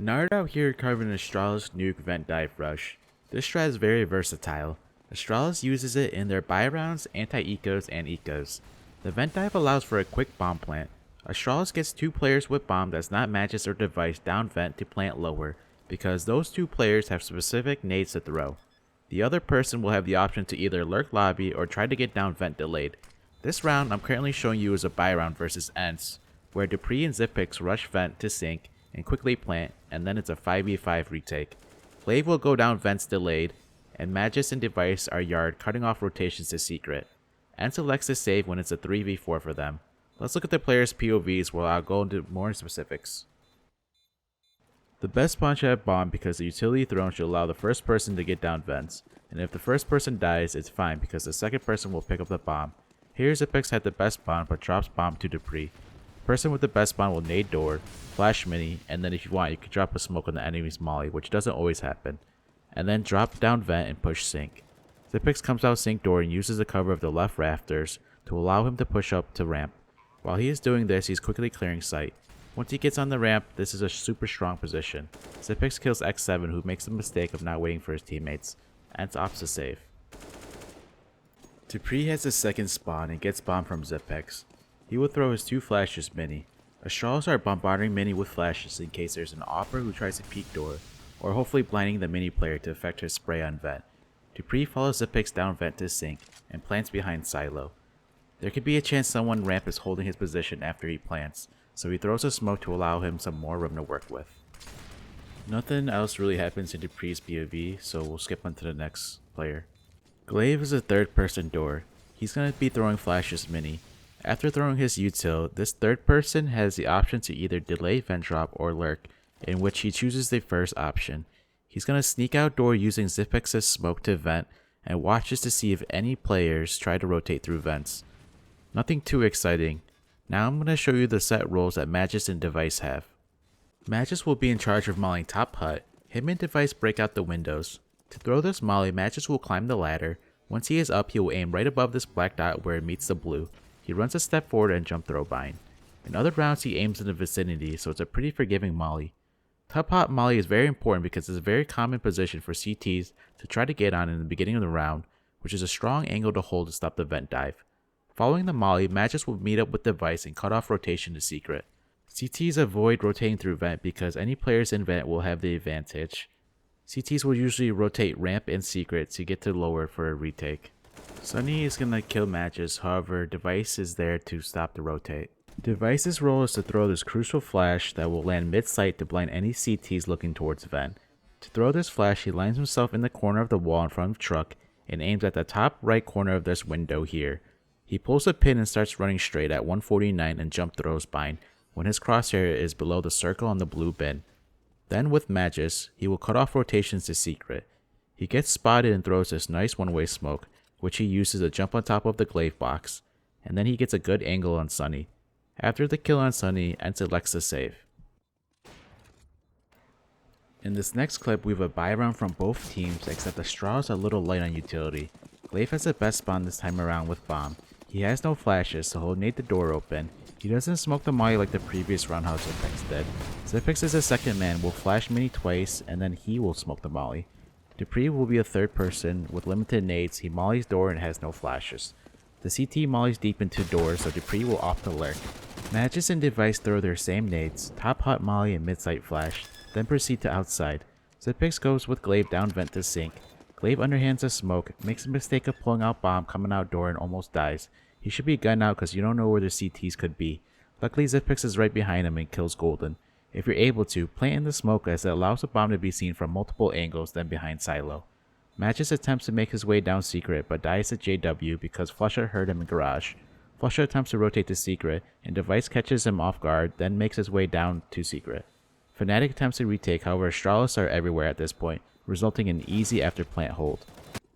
Nard out here covering Astralis Nuke Vent Dive Rush. This strat is very versatile. Astralis uses it in their buy rounds, anti-ecos, and ecos. The Vent Dive allows for a quick bomb plant. Astralis gets 2 players with bomb that's not Magisk or device down vent to plant lower, because those 2 players have specific nades to throw. The other person will have the option to either lurk lobby or try to get down vent delayed. This round I'm currently showing you is a buy round versus ENCE, where dupreeh and Zipix rush vent to sync and quickly plant, and then it's a 5v5 retake. Glaive will go down vents delayed, and Magisk and device are yard, cutting off rotations to secret. ENCE elects to save when it's a 3v4 for them. Let's look at the players' POVs where I'll go into more specifics. The best spawn should have bomb because the utility thrown should allow the first person to get down vents, and if the first person dies, it's fine because the second person will pick up the bomb. Here Zipix had the best spawn but drops bomb to dupreeh. The person with the best spawn will nade door, flash mini, and then if you want you can drop a smoke on the enemy's molly, which doesn't always happen, and then drop down vent and push sync. Zipix comes out sync door and uses the cover of the left rafters to allow him to push up to ramp. While he is doing this, he's quickly clearing sight. Once he gets on the ramp, this is a super strong position. Zipix kills X7 who makes the mistake of not waiting for his teammates. ENCE opts to save. dupreeh has the second spawn and gets bomb from Zipix. He will throw his 2 flashes mini. Astralis are bombarding mini with flashes in case there's an opper who tries to peek door, or hopefully blinding the mini player to affect his spray on vent. dupreeh follows Zipix down vent to sync and plants behind silo. There could be a chance someone ramp is holding his position after he plants, so he throws a smoke to allow him some more room to work with. Nothing else really happens in dupreeh's POV, so we'll skip on to the next player. Glaive is a third person door. He's going to be throwing flashes mini. After throwing his util, this third person has the option to either delay vent drop or lurk, in which he chooses the first option. He's going to sneak out door using Zipix's smoke to vent and watches to see if any players try to rotate through vents. Nothing too exciting. Now I'm going to show you the set roles that Magisk and device have. Magisk will be in charge of mollying top hut. Him and device break out the windows. To throw this molly, Magisk will climb the ladder. Once he is up, he will aim right above this black dot where it meets the blue. He runs a step forward and jump throw bind. In other rounds he aims in the vicinity, so it's a pretty forgiving molly. Top hot molly is very important because it's a very common position for CTs to try to get on in the beginning of the round, which is a strong angle to hold to stop the vent dive. Following the molly, Magisk will meet up with device and cut off rotation to secret. CTs avoid rotating through vent because any players in vent will have the advantage. CTs will usually rotate ramp and secret to get to lower for a retake. Sunny is gonna kill Magisk, however device is there to stop the rotate. Device's role is to throw this crucial flash that will land mid-sight to blind any CTs looking towards vent. To throw this flash, he lines himself in the corner of the wall in front of truck and aims at the top right corner of this window here. He pulls a pin and starts running straight at 149 and jump throws bind when his crosshair is below the circle on the blue bin. Then with Magisk, he will cut off rotations to secret. He gets spotted and throws this nice one-way smoke, which he uses to jump on top of the glaive box, and then he gets a good angle on Sunny. After the kill on Sunny, ENCE elects to save. In this next clip, we have a buy round from both teams, except Astralis are a little light on utility. Glaive has the best spawn this time around with bomb. He has no flashes, so he'll nade the door open. He doesn't smoke the molly like the previous round how Zipix did. Zipix is a second man, will flash mini twice, and then he will smoke the molly. dupreeh will be a third person with limited nades. He mollies door and has no flashes. The CT mollies deep into doors, so dupreeh will opt to lurk. Magisk and device throw their same nades, top hot molly and mid-sight flash, then proceed to outside. Zipix goes with glaive down vent to sync. Glaive underhands a smoke, makes a mistake of pulling out bomb coming out door and almost dies. He should be gunned out because you don't know where the CTs could be. Luckily Zipix is right behind him and kills Golden. If you're able to, plant in the smoke as it allows the bomb to be seen from multiple angles then behind silo. Magisk attempts to make his way down secret but dies at JW because Flusha heard him in garage. Flusha attempts to rotate to secret and device catches him off guard then makes his way down to secret. Fnatic attempts to retake, however Astralis are everywhere at this point, resulting in an easy after plant hold.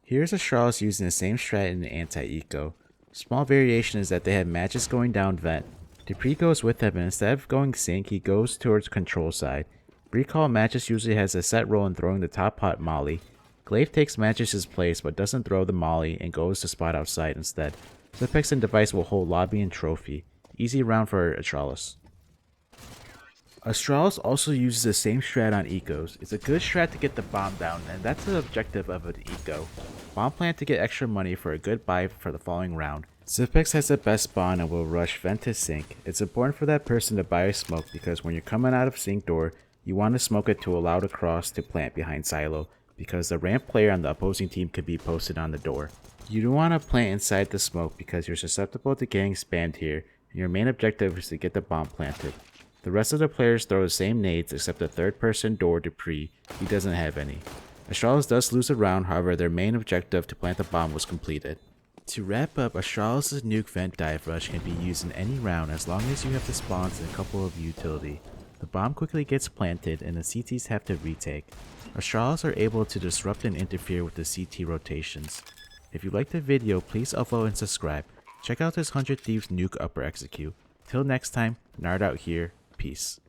Here's Astralis using the same strat in the Antieco. Small variation is that they have Magisk going down vent. dupreeh goes with him and instead of going sync, he goes towards control side. Recall Magisk usually has a set role in throwing the top hot molly. Glaive takes Magisk's place but doesn't throw the molly and goes to spot outside instead. Zipix and device will hold lobby and trophy. Easy round for Astralis. Astralis also uses the same strat on ecos. It's a good strat to get the bomb down, and that's the objective of an eco. Bomb plant to get extra money for a good buy for the following round. Zipex has the best spawn and will rush vent to sink. It's important for that person to buy a smoke because when you're coming out of sink door, you want to smoke it to allow the cross to plant behind silo, because the ramp player on the opposing team could be posted on the door. You don't want to plant inside the smoke because you're susceptible to getting spammed here, and your main objective is to get the bomb planted. The rest of the players throw the same nades except the third person door dupreeh, he doesn't have any. Astralis does lose a round, however their main objective to plant the bomb was completed. To wrap up, Astralis' nuke vent dive rush can be used in any round as long as you have the spawns and a couple of utility. The bomb quickly gets planted and the CTs have to retake. Astralis are able to disrupt and interfere with the CT rotations. If you liked the video, please upload and subscribe. Check out this 100 Thieves nuke upper execute. Till next time, Nard out here. Peace.